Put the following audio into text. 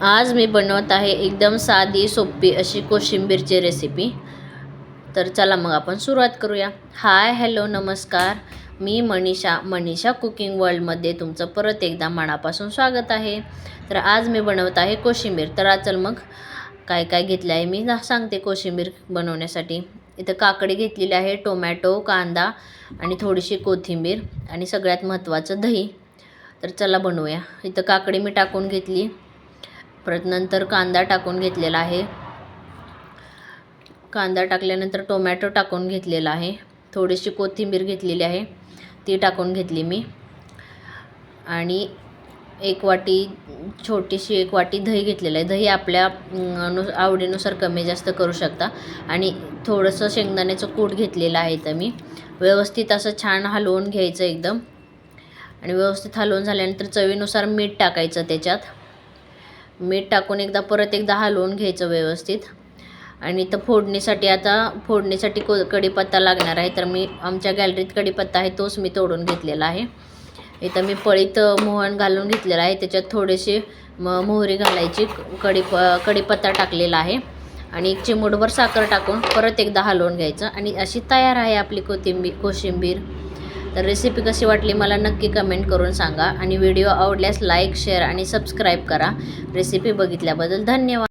आज मी बनवत आहे एकदम साधी सोपी अशी कोशिंबीरची रेसिपी। तर चला मग आपण सुरुवात करूया। हाय हॅलो नमस्कार, मी मनीषा कुकिंग वर्ल्डमध्ये तुमचं परत एकदा मनापासून स्वागत आहे। तर आज मी बनवत आहे कोशिंबीर। तर चल मग काय काय घेतलं आहे मी सांगते। कोशिंबीर बनवण्यासाठी इथं काकडी घेतलेली आहे, टोमॅटो, कांदा आणि थोडीशी कोथिंबीर आणि सगळ्यात महत्त्वाचं दही। तर चला बनवूया। इथं काकडी मी टाकून घेतली, परत नंतर कांदा टाकून घेतलेला आहे। कांदा टाकल्यानंतर टोमॅटो टाकून घेतलेला आहे, थोडीशी कोथिंबीर घेतलेली आहे ती टाकून घेतली मी, आणि छोटीशी एक वाटी दही घेतलेलं आहे। दही आपल्या आवडीनुसार कमी जास्त करू शकता। आणि थोडंसं शेंगदाण्याचं कूट घेतलेलं आहे तर मी व्यवस्थित असं छान हलवून घ्यायचं एकदम। आणि व्यवस्थित हलवून झाल्यानंतर चवीनुसार मीठ टाकायचं त्याच्यात। मीठ टाकून परत एकदा हलवून घ्यायचं व्यवस्थित। आणि इथं फोडणीसाठी कढीपत्ता लागणार आहे। तर मी आमच्या गॅलरीत कढीपत्ता आहे तोच मी तोडून घेतलेला आहे। इथं मी पळीत मोहन घालून घेतलेला आहे, त्याच्यात थोडीशी मोहरी घालायची, कढीपत्ता टाकलेला आहे आणि एक चिमूटभर साखर टाकून परत एकदा हलवून घ्यायचं। आणि अशी तयार आहे आपली कोशिंबीर। तर रेसिपी कशी वाटली मला नक्की कमेंट करून सांगा, आणि व्हिडिओ आवडल्यास लाईक, शेअर आणि सबस्क्राईब करा। रेसिपी बघितल्याबद्दल धन्यवाद।